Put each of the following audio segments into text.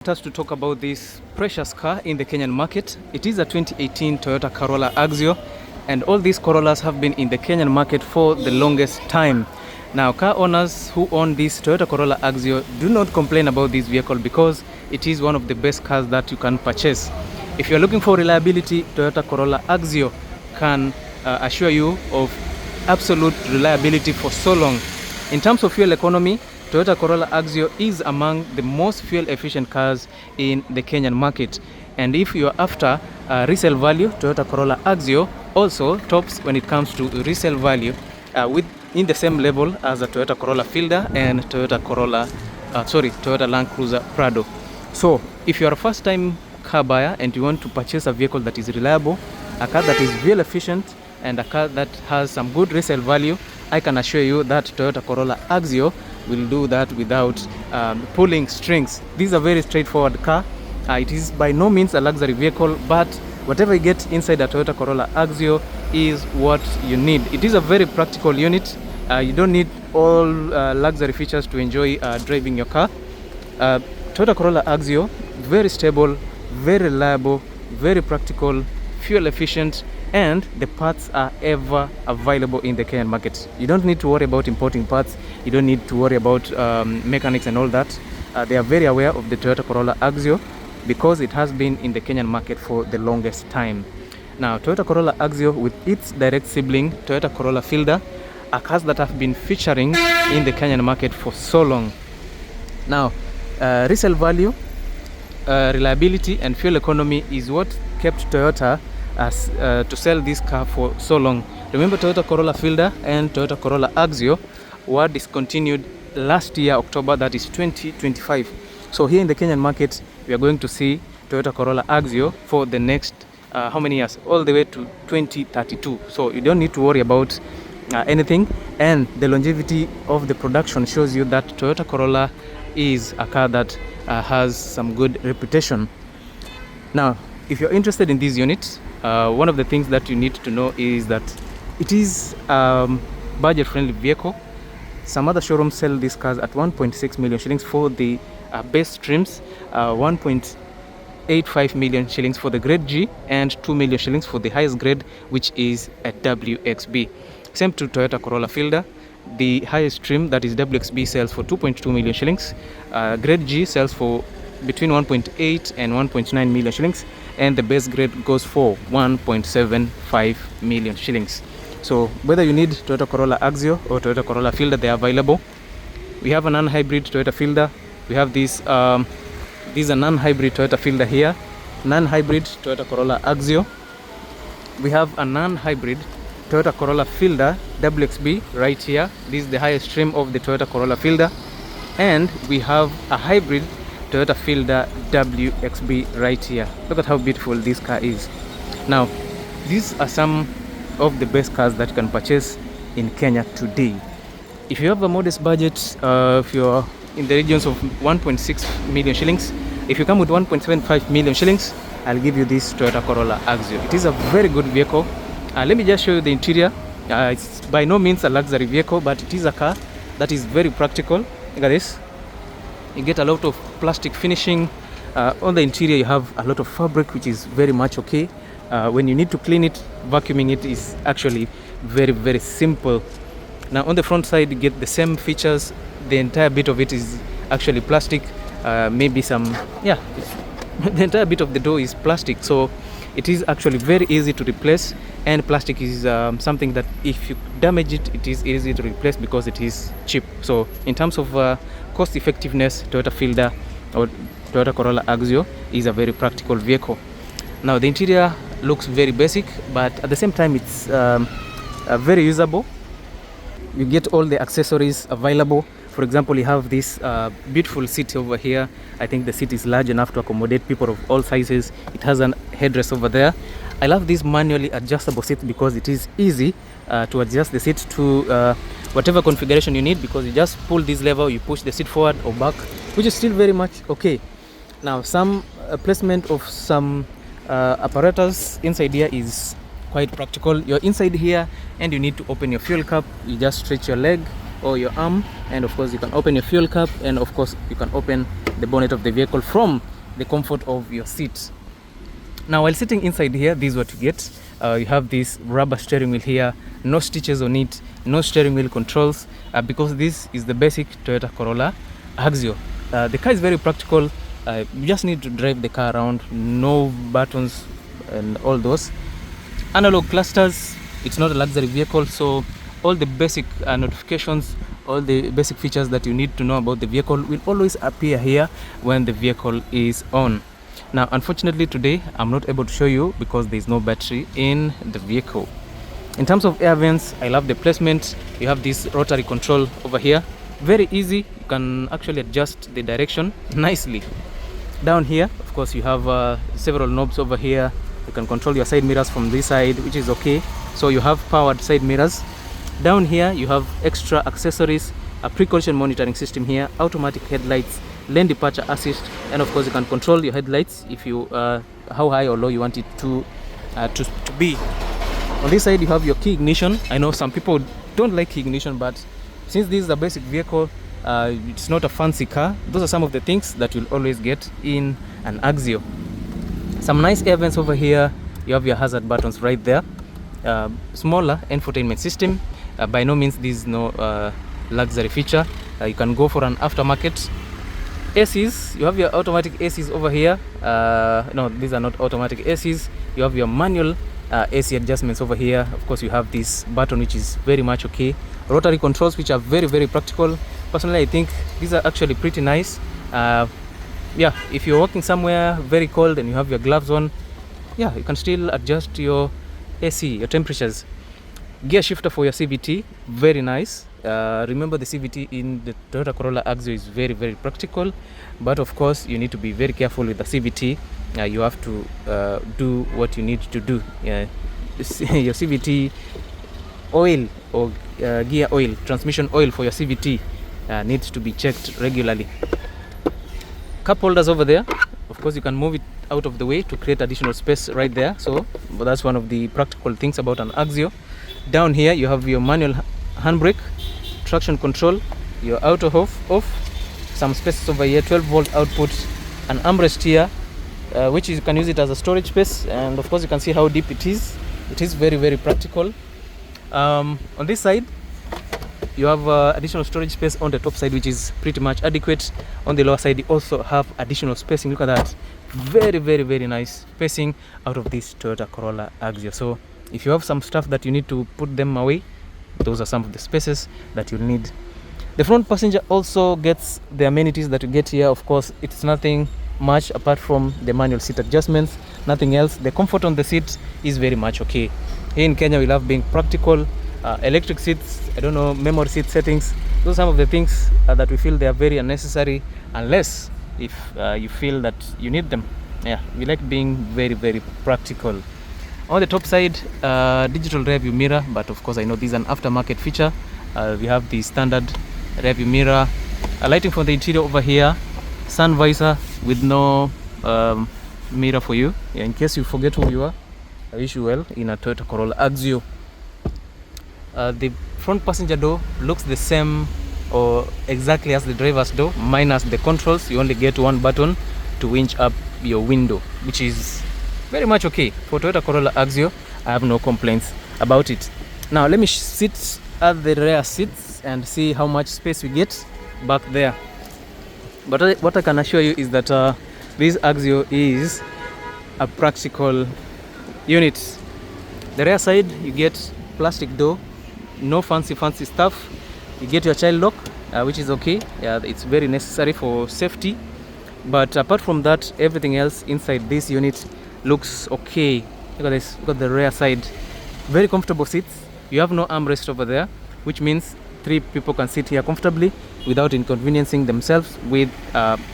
want us to talk about this precious car in the Kenyan market. It is a 2018 Toyota Corolla Axio, and all these Corollas have been in the Kenyan market for the longest time. Now, car owners who own this Toyota Corolla Axio do not complain about this vehicle because it is one of the best cars that you can purchase. If you're looking for reliability, Toyota Corolla Axio can assure you of absolute reliability for so long. In terms of fuel economy, Toyota Corolla Axio is among the most fuel efficient cars in the Kenyan market. And if you're after resale value, Toyota Corolla Axio also tops when it comes to resale value in the same level as the Toyota Corolla Fielder and Toyota Land Cruiser Prado. So if you're a first time car buyer and you want to purchase a vehicle that is reliable, a car that is fuel efficient, and a car that has some good resale value, I can assure you that Toyota Corolla Axio will do that without pulling strings. This is a very straightforward car. It is by no means a luxury vehicle, but whatever you get inside a Toyota Corolla Axio is what you need. It is a very practical unit. You don't need all luxury features to enjoy driving your car. Toyota Corolla Axio, very stable, very reliable, very practical, fuel efficient, and the parts are ever available in the Kenyan market. You don't need to worry about importing parts. You don't need to worry about mechanics and all that. They are very aware of the Toyota Corolla Axio because it has been in the Kenyan market for the longest time. Now, Toyota Corolla Axio with its direct sibling, Toyota Corolla Fielder, are cars that have been featuring in the Kenyan market for so long. Now, resale value, reliability, and fuel economy is what kept Toyota to sell this car for so long. Remember, Toyota Corolla Fielder and Toyota Corolla Axio were discontinued last year, October, that is 2025. So here in the Kenyan market, we are going to see Toyota Corolla Axio for the next how many years? All the way to 2032. So you don't need to worry about anything, and the longevity of the production shows you that Toyota Corolla is a car that has some good reputation. Now, if you're interested in these units, one of the things that you need to know is that it is budget-friendly vehicle. Some other showrooms sell these cars at 1.6 million shillings for the base trims, 1.85 million shillings for the grade G, and 2 million shillings for the highest grade, which is a WXB. Same to Toyota Corolla Fielder. The highest trim, that is WXB, sells for 2.2 million shillings. Grade G sells for between 1.8 and 1.9 million shillings, and the base grade goes for 1.75 million shillings. So whether you need Toyota Corolla Axio or Toyota Corolla Fielder, they are available. We have a non-hybrid Toyota Fielder. We have this a non-hybrid Toyota Fielder here, non-hybrid Toyota Corolla Axio. We have a non-hybrid Toyota Corolla Fielder WXB right here. This is the highest trim of the Toyota Corolla Fielder, and we have a hybrid Toyota Fielder WXB right here. Look at how beautiful this car is. Now, these are some of the best cars that you can purchase in Kenya today. If you have a modest budget, if you're in the regions of 1.6 million shillings, if you come with 1.75 million shillings, I'll give you this Toyota Corolla Axio. It is a very good vehicle. Let me just show you the interior. It's by no means a luxury vehicle, but it is a car that is very practical. Look at this. You get a lot of plastic finishing. On the interior, you have a lot of fabric, which is very much okay. When you need to clean it, vacuuming it is actually very, very simple. Now, on the front side, you get the same features. The entire bit of it is actually plastic. The entire bit of the door is plastic. So it is actually very easy to replace, and plastic is something that if you damage it, it is easy to replace because it is cheap. So in terms of cost effectiveness, Toyota Fielder or Toyota Corolla Axio is a very practical vehicle. Now, the interior looks very basic, but at the same time it's very usable. You get all the accessories available. For example, you have this beautiful seat over here. I think the seat is large enough to accommodate people of all sizes. It has an headrest over there. I love this manually adjustable seat because it is easy to adjust the seat to whatever configuration you need, because you just pull this lever, you push the seat forward or back, which is still very much okay. Now, some placement of some apparatus inside here is quite practical. You're inside here and you need to open your fuel cap. You just stretch your leg or your arm, and of course you can open your fuel cap, and of course you can open the bonnet of the vehicle from the comfort of your seat. Now while sitting inside here, this is what you get. You have this rubber steering wheel here, no stitches on it, no steering wheel controls, because this is the basic Toyota Corolla Axio. The car is very practical. You just need to drive the car around, no buttons and all those. Analog clusters, it's not a luxury vehicle, so all the basic notifications, all the basic features that you need to know about the vehicle will always appear here when the vehicle is on. Now unfortunately today I'm not able to show you because there is no battery in the vehicle. In terms of air vents, I love the placement. You have this rotary control over here, very easy. You can actually adjust the direction nicely. Down here, of course, you have several knobs over here. You can control your side mirrors from this side, which is okay. So you have powered side mirrors. Down here you have extra accessories, a pre-collision monitoring system here, automatic headlights, lane departure assist, and of course you can control your headlights if you how high or low you want it to be. On this side you have your key ignition. I know some people don't like key ignition, but since this is a basic vehicle, it's not a fancy car, those are some of the things that you'll always get in an Axio. Some nice air vents over here. You have your hazard buttons right there. Smaller infotainment system. By no means this is no luxury feature. You can go for an aftermarket. ACs, you have your automatic ACs over here. No, these are not automatic ACs. You have your manual AC adjustments over here. Of course you have this button which is very much okay. Rotary controls which are very practical. Personally I think these are actually pretty nice. Yeah, if you're walking somewhere very cold and you have your gloves on, yeah, you can still adjust your AC, your temperatures. Gear shifter for your CVT, very nice. Remember the CVT in the Toyota Corolla Axio is very practical, but of course you need to be very careful with the CVT. You have to do what you need to do. Your CVT oil or gear oil, transmission oil for your CVT needs to be checked regularly. Cup holders over there, of course you can move it out of the way to create additional space right there. So that's one of the practical things about an Axio. Down here you have your manual handbrake, traction control, your auto off, some spaces over here, 12-volt output, an armrest here, which you can use it as a storage space, and of course you can see how deep it is. It is very practical. On this side you have additional storage space on the top side, which is pretty much adequate. On the lower side you also have additional spacing. Look at that, very nice spacing out of this Toyota Corolla Axio. So if you have some stuff that you need to put them away, those are some of the spaces that you'll need. The front passenger also gets the amenities that you get here. Of course it's nothing much apart from the manual seat adjustments, nothing else. The comfort on the seat is very much okay. Here in Kenya we love being practical. Electric seats, I don't know, memory seat settings, those are some of the things that we feel they are very unnecessary, unless if you feel that you need them. Yeah, we like being very practical. On the top side, digital rear view mirror, but of course I know this is an aftermarket feature. We have the standard rear view mirror, lighting from the interior over here, sun visor with no mirror for you. Yeah, in case you forget who you are, I wish you well in a Toyota Corolla Axio. The front passenger door looks the same or exactly as the driver's door, minus the controls. You only get one button to winch up your window, which is very much okay. For Toyota Corolla Axio, I have no complaints about it. Now let me sit at the rear seats and see how much space we get back there. But what I can assure you is that this Axio is a practical unit. The rear side you get plastic door, no fancy stuff. You get your child lock, which is okay. Yeah, it's very necessary for safety. But apart from that, everything else inside this unit looks okay. Look at this, look at the rear side. Very comfortable seats. You have no armrest over there, which means 3 people can sit here comfortably without inconveniencing themselves with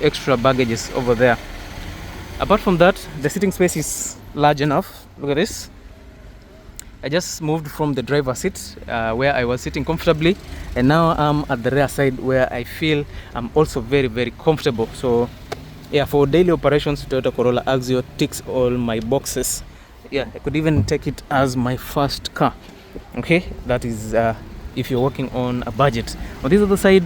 extra baggages over there. Apart from that, the sitting space is large enough. Look at this. I just moved from the driver's seat where I was sitting comfortably, and now I'm at the rear side where I feel I'm also very comfortable. So yeah, for daily operations, Toyota Corolla Axio ticks all my boxes. Yeah, I could even take it as my first car. Okay, that is if you're working on a budget. On this other side,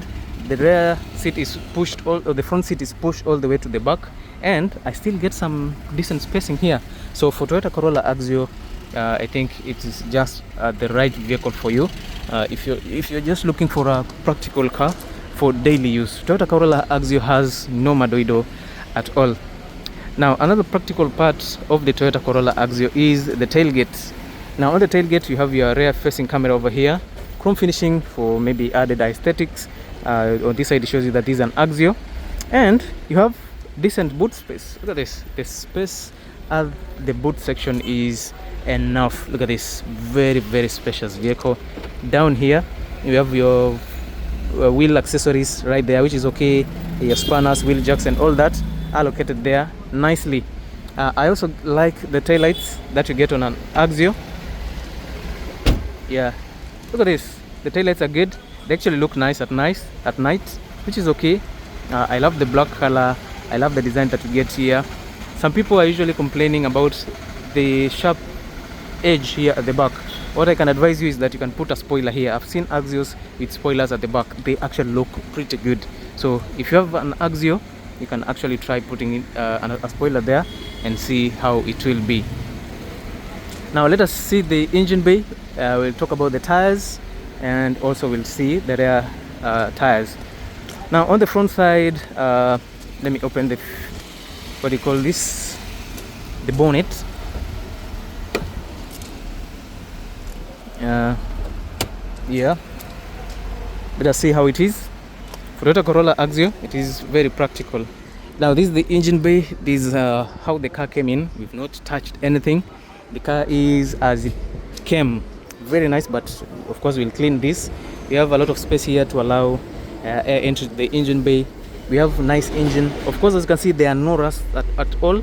the rear seat is pushed, or the front seat is pushed all the way to the back, and I still get some decent spacing here. So for Toyota Corolla Axio, I think it is just the right vehicle for you if you're just looking for a practical car for daily use. Toyota Corolla Axio has no madoido at all. Now another practical part of the Toyota Corolla Axio is the tailgate. Now on the tailgate you have your rear facing camera over here, chrome finishing for maybe added aesthetics. On this side it shows you that this is an Axio, and you have decent boot space. Look at this, the space at the boot section is enough. Look at this, very spacious vehicle. Down here you have your wheel accessories right there, which is okay. Your spanners, wheel jacks and all that are located there nicely. I also like the taillights that you get on an Axio. Yeah, look at this, the taillights are good. They actually look nice at night, which is okay. I love the black color. I love the design that you get here. Some people are usually complaining about the sharp edge here at the back. What I can advise you is that you can put a spoiler here. I've seen Axios with spoilers at the back. They actually look pretty good. So if you have an Axio, you can actually try putting in a spoiler there and see how it will be. Now let us see the engine bay. We'll talk about the tires, and also we'll see the rear tires. Now on the front side, let me open the, what do you call this, the bonnet. Yeah, let us see how it is. For Toyota Corolla Axio, it is very practical. Now this is the engine bay. This is how the car came in. We've not touched anything. The car is as it came. Very nice, but of course we'll clean this. We have a lot of space here to allow air entry to the engine bay. We have nice engine. Of course, as you can see, there are no rust at all.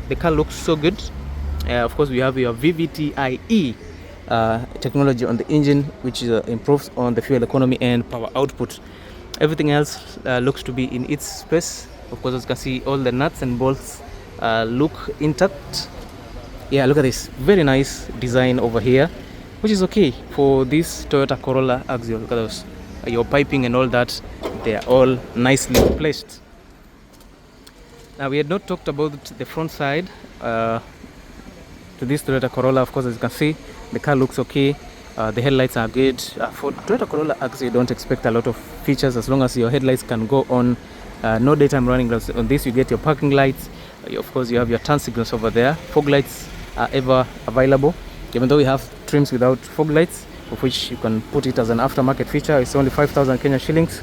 The car looks so good. Of course, we have your VVTIE technology on the engine, which improves on the fuel economy and power output. Everything else looks to be in its space. Of course, as you can see, all the nuts and bolts look intact. Yeah, look at this, very nice design over here, which is okay for this Toyota Corolla Axio. Look at those, your piping and all that, they are all nicely placed. Now we had not talked about the front side to this Toyota Corolla. Of course, as you can see, the car looks okay. The headlights are good. For Toyota Corolla Axio, you don't expect a lot of features as long as your headlights can go on. No daytime running lights. On this you get your parking lights. Of course, you have your turn signals over there. Fog lights are ever available, even though we have trims without fog lights, of which you can put it as an aftermarket feature. It's only 5,000 Kenya shillings.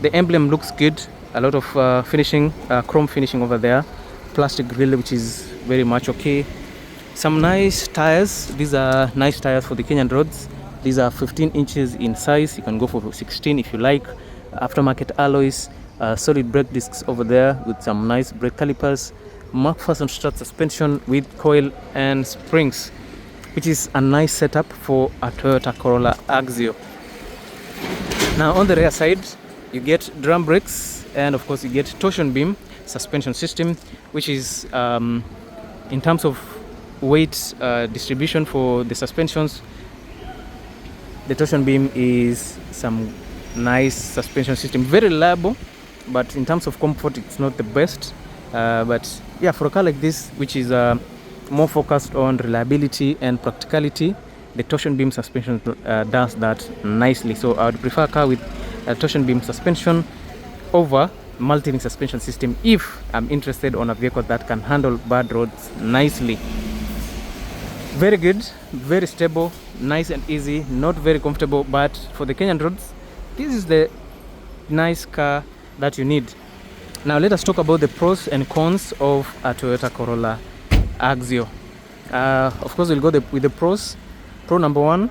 The emblem looks good. A lot of finishing, chrome finishing over there. Plastic grille, which is very much okay. Some nice tires. These are nice tires for the Kenyan roads. These are 15 inches in size. You can go for 16 if you like. Aftermarket alloys, solid brake discs over there with some nice brake calipers. McPherson strut suspension with coil and springs, which is a nice setup for a Toyota Corolla Axio. Now on the rear side, you get drum brakes, and of course you get torsion beam suspension system, which is in terms of weight distribution for the suspensions, the torsion beam is some nice suspension system, very reliable, but in terms of comfort it's not the best. But yeah, for a car like this, which is more focused on reliability and practicality, the torsion beam suspension does that nicely. So I would prefer a car with a torsion beam suspension over multi-link suspension system if I'm interested on a vehicle that can handle bad roads nicely. Very good, very stable, nice and easy, not very comfortable, but for the Kenyan roads, this is the nice car that you need. Now let us talk about the pros and cons of a Toyota Corolla Axio. Of course, we'll go with the pros. Pro number one,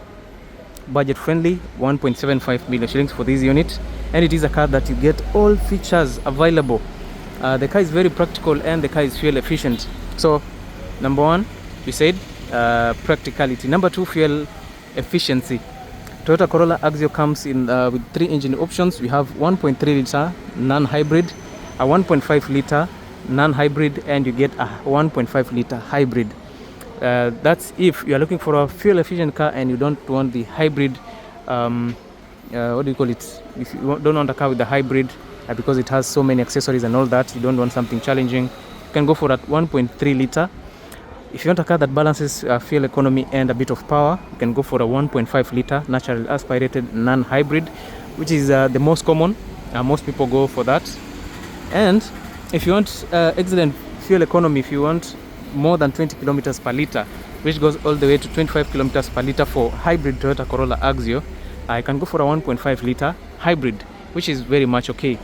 budget friendly, 1.75 million shillings for this unit, and it is a car that you get all features available. The car is very practical and the car is fuel efficient. So number one, we said practicality. Number two, fuel efficiency. Toyota Corolla Axio comes in with 3 engine options. We have 1.3 liter non-hybrid, a 1.5 liter non-hybrid, and you get a 1.5 liter hybrid. That's if you are looking for a fuel efficient car and you don't want the hybrid, what do you call it, if you don't want a car with the hybrid because it has so many accessories and all that. You don't want something challenging, you can go for that 1.3 liter. If you want a car that balances fuel economy and a bit of power, you can go for a 1.5 liter naturally aspirated non-hybrid, which is the most common. Most people go for that. And if you want excellent fuel economy, if you want more than 20 kilometers per liter, which goes all the way to 25 kilometers per liter for hybrid Toyota Corolla Axio, I can go for a 1.5 liter hybrid, which is very much okay.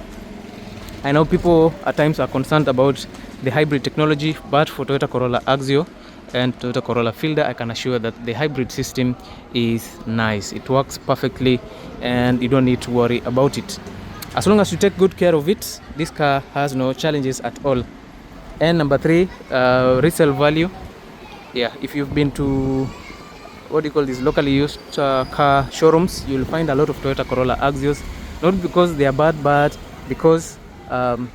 I know people at times are concerned about the hybrid technology, but for Toyota Corolla Axio and Toyota Corolla Fielder, I can assure that the hybrid system is nice. It works perfectly and you don't need to worry about it. As long as you take good care of it, this car has no challenges at all. And number 3, resale value. Yeah, if you've been to what do you call these locally used car showrooms, you'll find a lot of Toyota Corolla Axios, not because they are bad, but because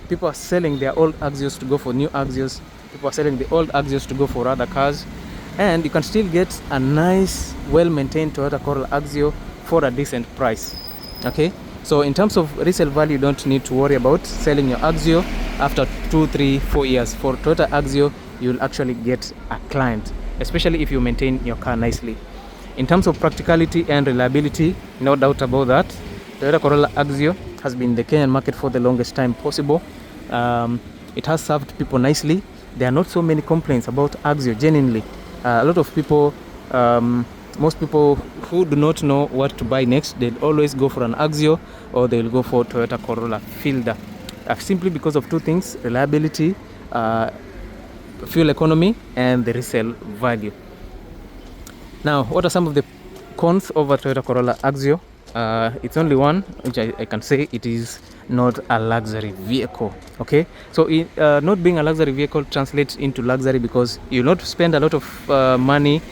people are selling their old Axios to go for new Axios. People are selling the old Axios to go for other cars, and you can still get a nice, well-maintained Toyota Corolla Axio for a decent price. Okay, so in terms of resale value, you don't need to worry about selling your Axio after 2, 3, 4 years. For Toyota Axio, you'll actually get a client, especially if you maintain your car nicely. In terms of practicality and reliability, no doubt about that, Toyota Corolla Axio has been in the Kenyan market for the longest time possible. It has served people nicely. There are not so many complaints about Axio, genuinely. A lot of people, most people who do not know what to buy next, they'll always go for an Axio or they'll go for Toyota Corolla Fielder. Simply because of 2 things: reliability, fuel economy, and the resale value. Now, what are some of the cons over Toyota Corolla Axio? It's only one, which I can say: it is not a luxury vehicle. Okay, so not being a luxury vehicle translates into luxury because you not spend a lot of money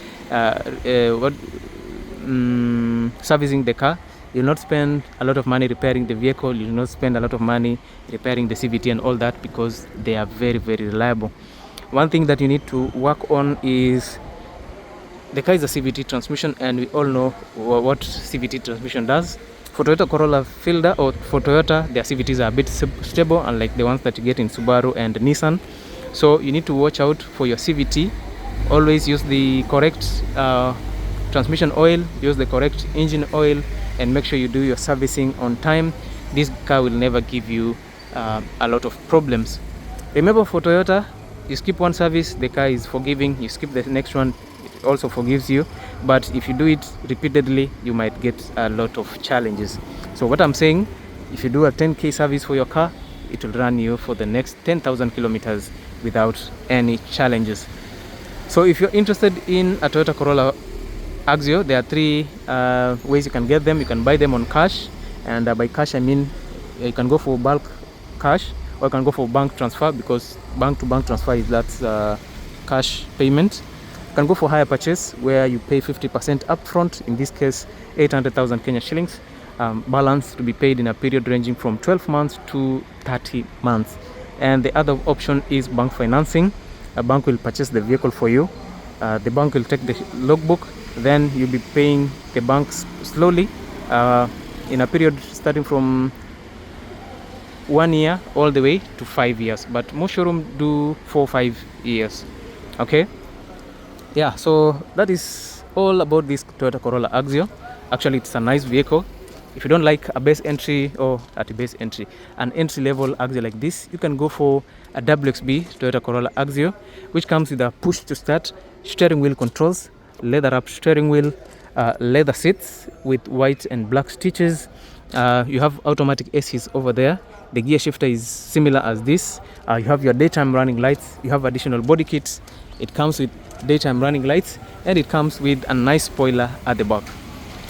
servicing the car. You'll not spend a lot of money repairing the vehicle. You'll not spend a lot of money repairing the CVT and all that, because they are very, very reliable. One thing that you need to work on is the car is a CVT transmission, and we all know what CVT transmission does. For Toyota Corolla Fielder or for Toyota, their CVTs are a bit stable, unlike the ones that you get in Subaru and Nissan. So you need to watch out for your CVT. Always use the correct transmission oil, use the correct engine oil, and make sure you do your servicing on time. This car will never give you a lot of problems. Remember, for Toyota, you skip one service, the car is forgiving. You skip the next one, it also forgives you. But if you do it repeatedly, you might get a lot of challenges. So what I'm saying, if you do a 10k service for your car, it will run you for the next 10,000 kilometers without any challenges. So if you're interested in a Toyota Corolla Axio, there are 3 ways you can get them. You can buy them on cash, and by cash I mean you can go for bulk cash, or you can go for bank transfer, because bank to bank transfer is that cash payment. You can go for hire purchase, where you pay 50% upfront, in this case 800,000 Kenya shillings, balance to be paid in a period ranging from 12 months to 30 months. And the other option is bank financing. A bank will purchase the vehicle for you. The bank will take the logbook, then you'll be paying the banks slowly in a period starting from 1 year all the way to 5 years, but most showroom do 4-5 years. Okay, yeah, so that is all about this Toyota Corolla Axio. Actually, it's a nice vehicle. If you don't like a base entry, or at a base entry, an entry level Axio like this, you can go for a WXB Toyota Corolla Axio, which comes with a push to start, steering wheel controls, leather wrapped steering wheel, leather seats with white and black stitches. You have automatic ACs over there. The gear shifter is similar as this. You have your daytime running lights. You have additional body kits. It comes with daytime running lights, and it comes with a nice spoiler at the back.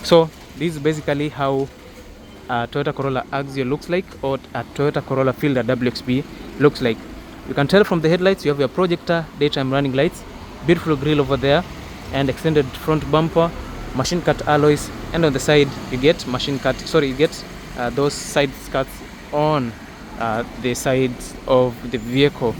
So this is basically how a Toyota Corolla Axio looks like, or a Toyota Corolla Fielder WXB looks like. You can tell from the headlights, you have your projector, daytime running lights, beautiful grille over there, and extended front bumper, machine cut alloys, and on the side you get those side skirts on the sides of the vehicle.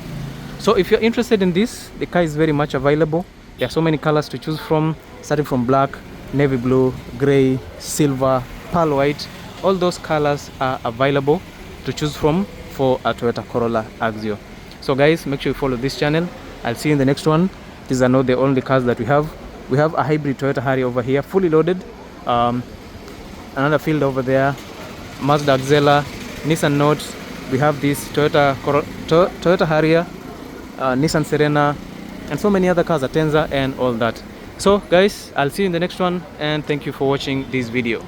So if you're interested in this, the car is very much available. There are so many colors to choose from, starting from black, navy blue, gray, silver, pearl white. All those colors are available. to choose from for a Toyota Corolla Axio. So guys, make sure you follow this channel. I'll see you in the next one. These are not the only cars that we have. We have a hybrid Toyota Harrier over here, fully loaded. Another field over there, Mazda Axela, Nissan Note. We have this Toyota Harrier, Nissan Serena, and so many other cars, Atenza and all that. So guys, I'll see you in the next one, and thank you for watching this video.